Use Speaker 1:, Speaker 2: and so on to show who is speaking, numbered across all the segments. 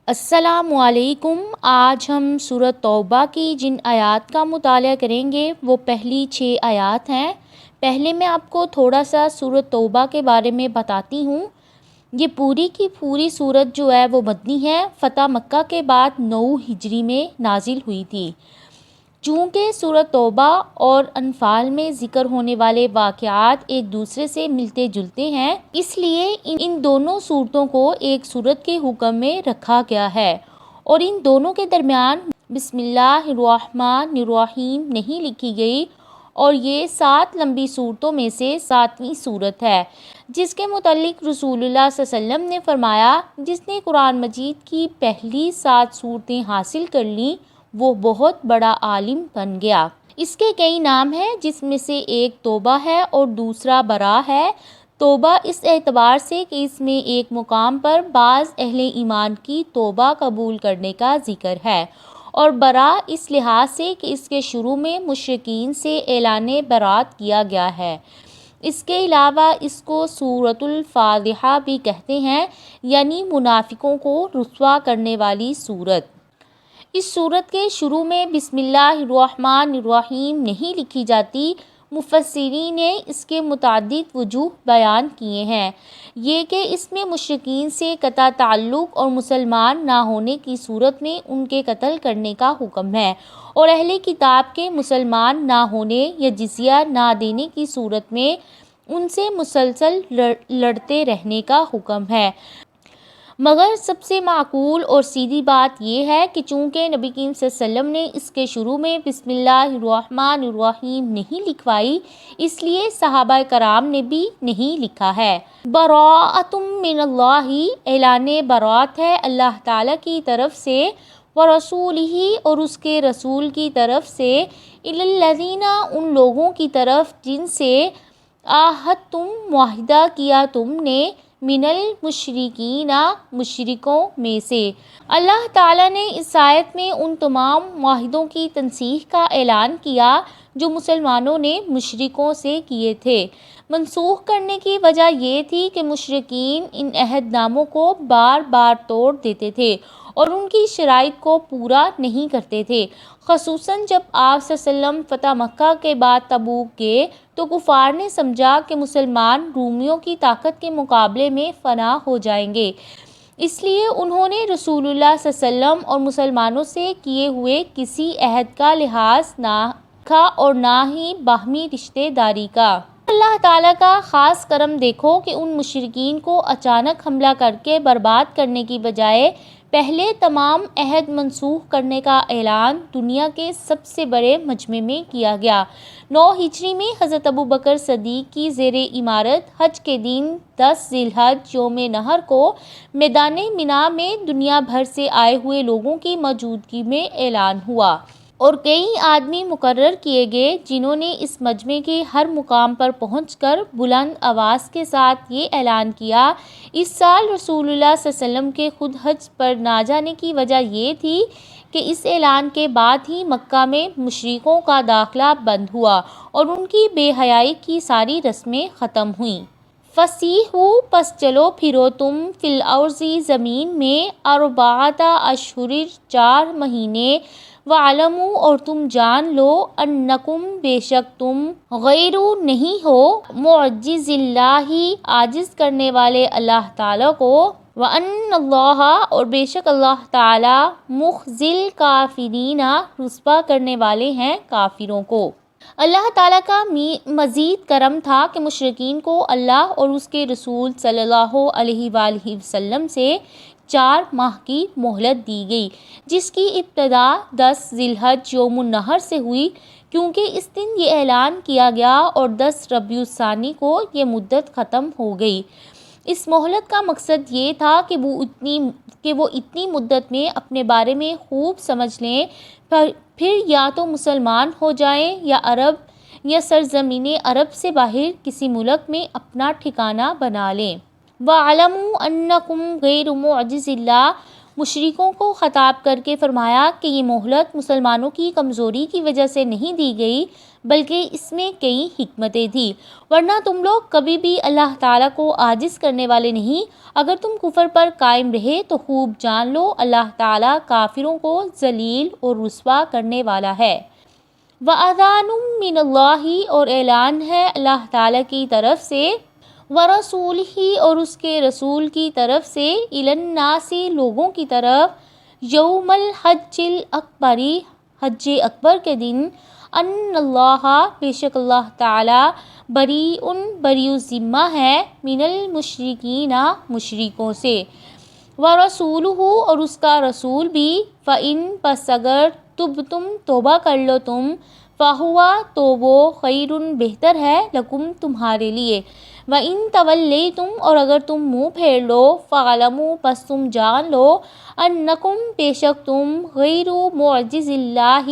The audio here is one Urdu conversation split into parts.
Speaker 1: السلام علیکم۔ آج ہم سورۃ توبہ کی جن آیات کا مطالعہ کریں گے وہ پہلی 6 آیات ہیں۔ پہلے میں آپ کو تھوڑا سا سورۃ توبہ کے بارے میں بتاتی ہوں۔ یہ پوری کی پوری سورت جو ہے وہ مدنی ہے، فتح مکہ کے بعد 9 ہجری میں نازل ہوئی تھی۔ چونکہ سورۃ توبہ اور انفال میں ذکر ہونے والے واقعات ایک دوسرے سے ملتے جلتے ہیں، اس لیے ان دونوں صورتوں کو ایک سورت کے حکم میں رکھا گیا ہے اور ان دونوں کے درمیان بسم اللہ الرحمن الرحیم نہیں لکھی گئی، اور یہ 7 لمبی صورتوں میں سے 7ویں صورت ہے، جس کے متعلق رسول اللہ صلی اللہ علیہ وسلم نے فرمایا، جس نے قرآن مجید کی پہلی 7 صورتیں حاصل کر لیں وہ بہت بڑا عالم بن گیا۔ اس کے کئی نام ہیں، جس میں سے ایک توبہ ہے اور دوسرا برا ہے۔ توبہ اس اعتبار سے کہ اس میں ایک مقام پر بعض اہل ایمان کی توبہ قبول کرنے کا ذکر ہے، اور برا اس لحاظ سے کہ اس کے شروع میں مشرکین سے اعلان برات کیا گیا ہے۔ اس کے علاوہ اس کو سورۃ الفاضحہ بھی کہتے ہیں، یعنی منافقوں کو رسوا کرنے والی سورت۔ اس سورت کے شروع میں بسم اللہ الرحمن الرحیم نہیں لکھی جاتی۔ مفسرین نے اس کے متعدد وجوہ بیان کیے ہیں، یہ کہ اس میں مشرکین سے قطع تعلق اور مسلمان نہ ہونے کی صورت میں ان کے قتل کرنے کا حکم ہے، اور اہل کتاب کے مسلمان نہ ہونے یا جزیہ نہ دینے کی صورت میں ان سے مسلسل لڑتے رہنے کا حکم ہے۔ مگر سب سے معقول اور سیدھی بات یہ ہے کہ چونکہ نبی کریم صلی اللہ علیہ وسلم نے اس کے شروع میں بسم اللہ الرحمن الرحیم نہیں لکھوائی، اس لیے صحابہ کرام نے بھی نہیں لکھا ہے۔ براءۃ من اللہ، اعلان برات ہے اللہ تعالیٰ کی طرف سے، ورسولہ، اور اس کے رسول کی طرف سے، الی الذین، ان لوگوں کی طرف جن سے عاہدتم، معاہدہ کیا تم نے، من المشرکین، مشرکوں میں سے۔ اللہ تعالیٰ نے اس آیت میں ان تمام معاہدوں کی تنسیخ کا اعلان کیا جو مسلمانوں نے مشرکوں سے کیے تھے۔ منسوخ کرنے کی وجہ یہ تھی کہ مشرکین ان عہد ناموں کو بار بار توڑ دیتے تھے اور ان کی شرائط کو پورا نہیں کرتے تھے، خصوصاً جب آپ صلی اللہ علیہ وسلم فتح مکہ کے بعد تبوک گئے تو کفار نے سمجھا کہ مسلمان رومیوں کی طاقت کے مقابلے میں فنا ہو جائیں گے، اس لیے انہوں نے رسول اللہ صلی اللہ علیہ وسلم اور مسلمانوں سے کیے ہوئے کسی عہد کا لحاظ نہ رکھا اور نہ ہی باہمی رشتہ داری کا۔ اللہ تعالیٰ کا خاص کرم دیکھو کہ ان مشرکین کو اچانک حملہ کر کے برباد کرنے کی بجائے پہلے تمام عہد منسوخ کرنے کا اعلان دنیا کے سب سے بڑے مجمع میں کیا گیا۔ 9 ہجری میں حضرت ابوبکر صدیق کی زیر امارت حج کے دن 10 ذی الحج یوم نحر کو میدان منا میں دنیا بھر سے آئے ہوئے لوگوں کی موجودگی میں اعلان ہوا، اور کئی آدمی مقرر کیے گئے جنہوں نے اس مجمع کے ہر مقام پر پہنچ کر بلند آواز کے ساتھ یہ اعلان کیا۔ اس سال رسول اللہ صلی اللہ علیہ وسلم کے خود حج پر نہ جانے کی وجہ یہ تھی کہ اس اعلان کے بعد ہی مکہ میں مشرکوں کا داخلہ بند ہوا اور ان کی بے حیائی کی ساری رسمیں ختم ہوئیں۔ فسیحوا، پس چلو پھرو تم، فی الارض، زمین میں، اربعۃ اشہر، 4 مہینے، وَاعْلَمُوا، اور تم جان لو، انکم، بے شک تم، غیر نہیں ہو، معجز اللہ، عاجز کرنے والے اللہ تعالیٰ کو، وَأَنَّ اللَّهَ، اور بے شک اللہ تعالیٰ، مُخْزِي الْکَافِرِینَ، رسوا کرنے والے ہیں کافروں کو۔ اللہ تعالیٰ کا مزید کرم تھا کہ مشرکین کو اللہ اور اس کے رسول صلی اللہ علیہ وآلہ وسلم سے 4 ماہ کی مہلت دی گئی، جس کی ابتدا 10 ذی الحج یوم النحر سے ہوئی، کیونکہ اس دن یہ اعلان کیا گیا اور 10 ربیع الثانی کو یہ مدت ختم ہو گئی۔ اس مہلت کا مقصد یہ تھا کہ وہ اتنی مدت میں اپنے بارے میں خوب سمجھ لیں، پھر یا تو مسلمان ہو جائیں یا عرب یا سرزمین عرب سے باہر کسی ملک میں اپنا ٹھکانہ بنا لیں۔ وَاعْلَمُوا أَنَّكُمْ غَيْرُ مُعْجِزِ اللَّهِ، مشرکوں کو خطاب کر کے فرمایا کہ یہ مہلت مسلمانوں کی کمزوری کی وجہ سے نہیں دی گئی بلکہ اس میں کئی حکمتیں تھیں، ورنہ تم لوگ کبھی بھی اللہ تعالیٰ کو عاجز کرنے والے نہیں۔ اگر تم کفر پر قائم رہے تو خوب جان لو اللہ تعالیٰ کافروں کو ذلیل اور رسوا کرنے والا ہے۔ وَأَذَانٌ مِّنَ اللَّهِ اور اعلان ہے اللہ تعالیٰ کی طرف سے، وَرَسُولِهِ اور اس کے رسول کی طرف سے، إِلَى النَّاسِ لوگوں کی طرف، یوم الحج الأکبر حج اکبر کے دن، ان اللہ بے شک اللہ تعالیٰ، بریء بریء ذمہ ہے، من المشرکین مشرکوں سے، ورسولہ اور اس کا رسول بھی، فإن پس اگر تبتم توبہ کر لو تم، فہوا تو وہ خیر بہتر ہے، لکم تمہارے لیے، وإن تولیتم اور اگر تم منہ پھیر لو، فاعلموا پس تم جان لو، انکم بے شک تم، غیر معجز اللہ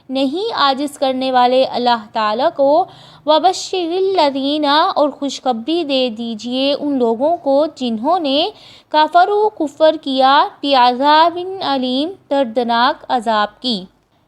Speaker 1: نہیں عاجز کرنے والے اللہ تعالیٰ کو، وبشر الذین اور خوشخبری دے دیجئے ان لوگوں کو جنہوں نے کفروا کفر کیا، بعذاب علیم دردناک عذاب کی۔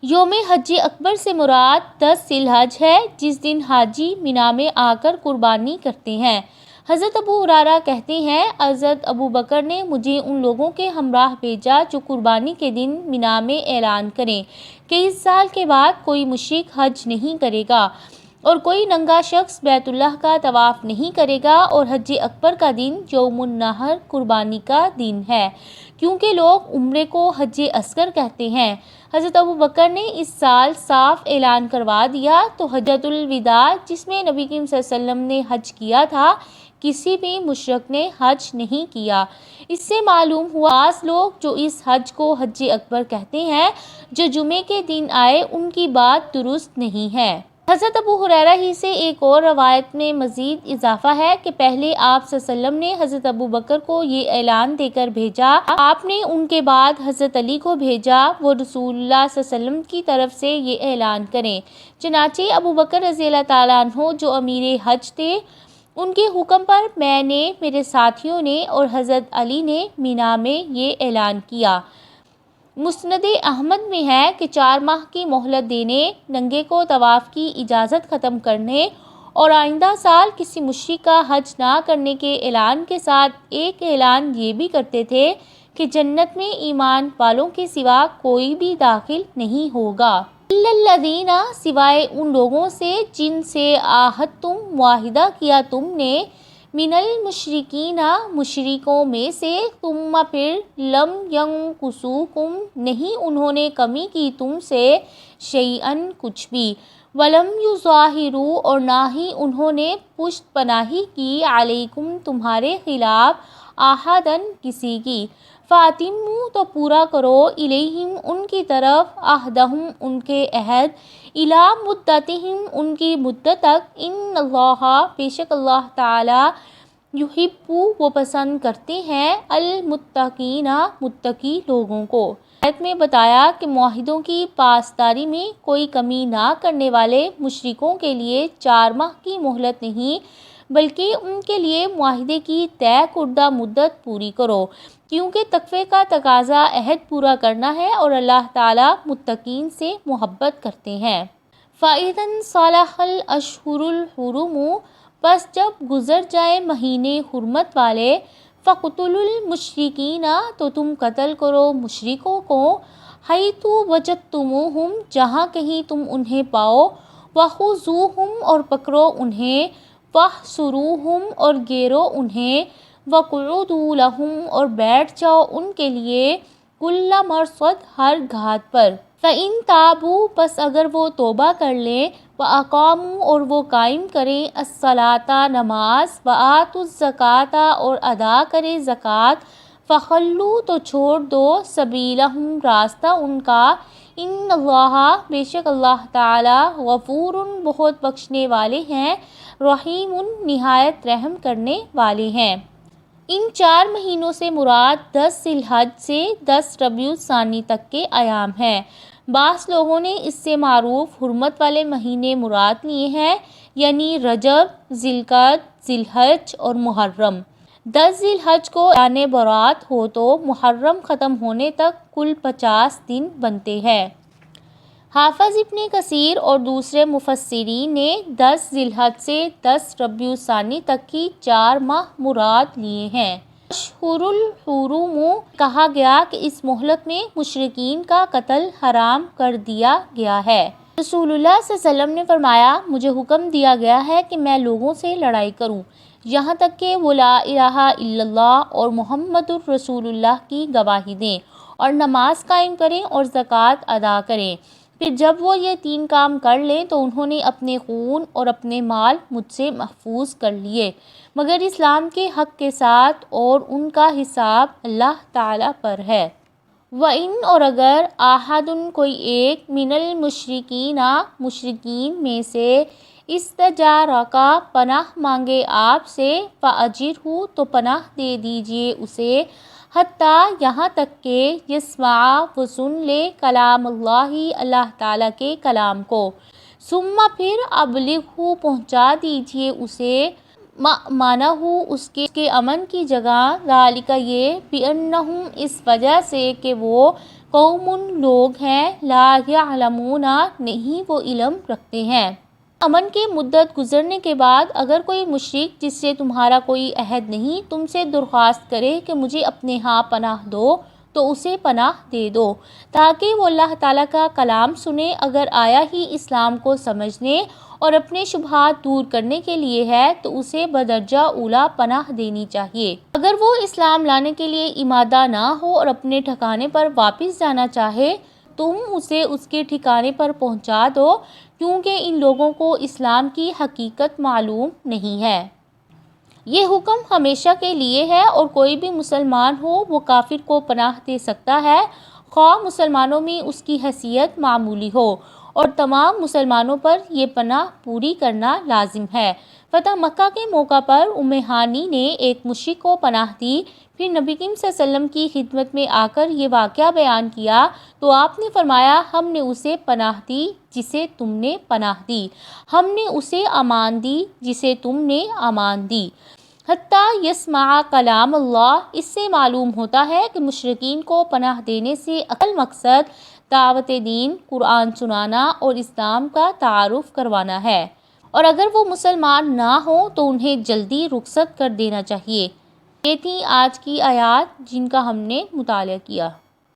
Speaker 1: یوم حج اکبر سے مراد 10 ذی الحج ہے، جس دن حاجی مینا میں آ کر قربانی کرتے ہیں۔ حضرت ابو ہریرہ کہتے ہیں حضرت ابو بکر نے مجھے ان لوگوں کے ہمراہ بھیجا جو قربانی کے دن مینا میں اعلان کریں کہ اس سال کے بعد کوئی مشرک حج نہیں کرے گا اور کوئی ننگا شخص بیت اللہ کا طواف نہیں کرے گا، اور حج اکبر کا دن یوم النحر قربانی کا دن ہے، کیونکہ لوگ عمرے کو حج اصغر کہتے ہیں۔ حضرت ابو بکر نے اس سال صاف اعلان کروا دیا تو حجۃ الوداع جس میں نبی کریم صلی اللہ علیہ وسلم نے حج کیا تھا، کسی بھی مشرک نے حج نہیں کیا۔ اس سے معلوم ہوا بعض لوگ جو اس حج کو حج اکبر کہتے ہیں جو جمعے کے دن آئے، ان کی بات درست نہیں ہے۔ حضرت ابو ہریرہ ہی سے ایک اور روایت میں مزید اضافہ ہے کہ پہلے آپ صلی اللہ علیہ وسلم نے حضرت ابو بکر کو یہ اعلان دے کر بھیجا، آپ نے ان کے بعد حضرت علی کو بھیجا، وہ رسول اللہ صلی اللہ علیہ وسلم کی طرف سے یہ اعلان کریں۔ چنانچہ ابو بکر رضی اللہ تعالیٰ عنہ جو امیر حج تھے، ان کے حکم پر میں نے، میرے ساتھیوں نے اور حضرت علی نے مینا میں یہ اعلان کیا۔ مسند احمد میں ہے کہ 4 ماہ کی مہلت دینے، ننگے کو طواف کی اجازت ختم کرنے اور آئندہ سال کسی مشرک کا حج نہ کرنے کے اعلان کے ساتھ ایک اعلان یہ بھی کرتے تھے کہ جنت میں ایمان والوں کے سوا کوئی بھی داخل نہیں ہوگا، الا الذین سوائے ان لوگوں سے جن سے عاہدتم معاہدہ کیا تم نے، من المشرکین مشرکوں میں سے، ثم پھر لم ینقصوکم نہیں انہوں نے کمی کی تم سے، شیئا کچھ بھی، ولم یظاہروا اور نہ ہی انہوں نے پشت پناہی کی، علیکم تمہارے خلاف، احداً کسی کی، فاتموا تو پورا کرو، الیہم ان کی طرف، عہدہم ان کے عہد، الی مدتہم ان کی مدت تک، ان اللہ بے شک اللہ تعالی، یحب وہ پسند کرتے ہیں، المتقین متقی لوگوں کو۔ آیت میں بتایا کہ معاہدوں کی پاسداری میں کوئی کمی نہ کرنے والے مشرکوں کے لیے 4 ماہ کی مہلت نہیں بلکہ ان کے لیے معاہدے کی طے کردہ مدت پوری کرو، کیونکہ تقوی کا تقاضا عہد پورا کرنا ہے اور اللہ تعالیٰ متقین سے محبت کرتے ہیں۔ فَإِذَا انْسَلَخَ الْأَشْهُرُ الْحُرُمُ پس جب گزر جائے مہینے حرمت والے، فَاقْتُلُوا الْمُشْرِكِينَ تو تم قتل کرو مشرکوں کو، حَيْثُ وَجَدتُّمُوهُمْ جہاں کہیں تم انہیں پاؤ، وَخُذُوهُمْ اور پکڑو انہیں، وَاحْصُرُوهُمْ اور گھیرو انہیں، وَاقْعُدُوا لَهُمْ اور بیٹھ جاؤ ان کے لیے، كُلَّ مَرْصَدٍ ہر گھاٹ پر، فَإِن تَابُوا پس اگر وہ توبہ کر لیں، وَأَقَامُوا اور وہ قائم کریں، الصَّلَاةَ نماز، وَآتُوا الزَّكَاةَ اور ادا کریں زکوٰۃ، فَخَلُّوا تو چھوڑ دو، سَبِيلَهُمْ راستہ ان کا، ان اللہ بے شک اللہ تعالی، غفور بہت بخشنے والے ہیں، رحیم نہایت رحم کرنے والے ہیں۔ ان 4 مہینوں سے مراد 10 ذی الحج سے 10 ربیع الثانی تک کے ایام ہیں۔ بعض لوگوں نے اس سے معروف حرمت والے مہینے مراد لیے ہیں، یعنی رجب، ذی القعدہ، ذی الحج اور محرم۔ 10 ذی الحج کو اعلان برات ہو تو محرم ختم ہونے تک کل 50 دن بنتے ہیں۔ حافظ ابن کثیر اور دوسرے مفسرین نے 10 ذی الحج سے 10 ربیع الثانی تک کی 4 ماہ مراد لیے ہیں۔ اشہر الحرم کہا گیا کہ اس مہلت میں مشرکین کا قتل حرام کر دیا گیا ہے۔ رسول اللہ صلی اللہ علیہ وسلم نے فرمایا، مجھے حکم دیا گیا ہے کہ میں لوگوں سے لڑائی کروں یہاں تک کہ وہ لا الہ الا اللہ اور محمد الرسول اللہ کی گواہی دیں اور نماز قائم کریں اور زکوٰۃ ادا کریں۔ پھر جب وہ یہ 3 کام کر لیں تو انہوں نے اپنے خون اور اپنے مال مجھ سے محفوظ کر لیے مگر اسلام کے حق کے ساتھ، اور ان کا حساب اللہ تعالیٰ پر ہے۔ وَإِنْ اور اگر احدٌ کوئی ایک من المشرکین مشرکین میں سے استجارک پناہ مانگے آپ سے فَأَجِرْهُ تو پناہ دے دیجیے اسے، حتیٰ یہاں تک کہ یسمع وہ سن لے کلام اللہ اللہ تعالیٰ کے کلام کو، ثم پھر ابلغہ پہنچا دیجیے اسے مأمنہ اس کے امن کی جگہ، ذالک یہ بأنہم اس وجہ سے کہ وہ قوم لوگ ہیں لا یعلمون نہیں وہ علم رکھتے ہیں۔ امن کی مدت گزرنے کے بعد اگر کوئی مشرک جس سے تمہارا کوئی عہد نہیں تم سے درخواست کرے کہ مجھے اپنے ہاں پناہ دو تو اسے پناہ دے دو تاکہ وہ اللہ تعالیٰ کا کلام سنے، اگر آیا ہی اسلام کو سمجھنے اور اپنے شبہات دور کرنے کے لیے ہے تو اسے بدرجہ اولیٰ پناہ دینی چاہیے۔ اگر وہ اسلام لانے کے لیے آمادہ نہ ہو اور اپنے ٹھکانے پر واپس جانا چاہے تم اسے اس کے ٹھکانے پر پہنچا دو، کیونکہ ان لوگوں کو اسلام کی حقیقت معلوم نہیں ہے۔ یہ حکم ہمیشہ کے لیے ہے اور کوئی بھی مسلمان ہو وہ کافر کو پناہ دے سکتا ہے، خواہ مسلمانوں میں اس کی حیثیت معمولی ہو، اور تمام مسلمانوں پر یہ پناہ پوری کرنا لازم ہے۔ فتح مکہ کے موقع پر ام ہانی نے ایک مشرک کو پناہ دی، پھر نبی کریم صلی اللہ علیہ وسلم کی خدمت میں آ کر یہ واقعہ بیان کیا تو آپ نے فرمایا، ہم نے اسے پناہ دی جسے تم نے پناہ دی، ہم نے اسے امان دی جسے تم نے امان دی، حتیٰ یسمع کلام اللہ۔ اس سے معلوم ہوتا ہے کہ مشرکین کو پناہ دینے سے اصل مقصد دعوت دین، قرآن سنانا اور اسلام کا تعارف کروانا ہے، اور اگر وہ مسلمان نہ ہوں تو انہیں جلدی رخصت کر دینا چاہیے۔ یہ تھیں آج کی آیات جن کا ہم نے مطالعہ کیا۔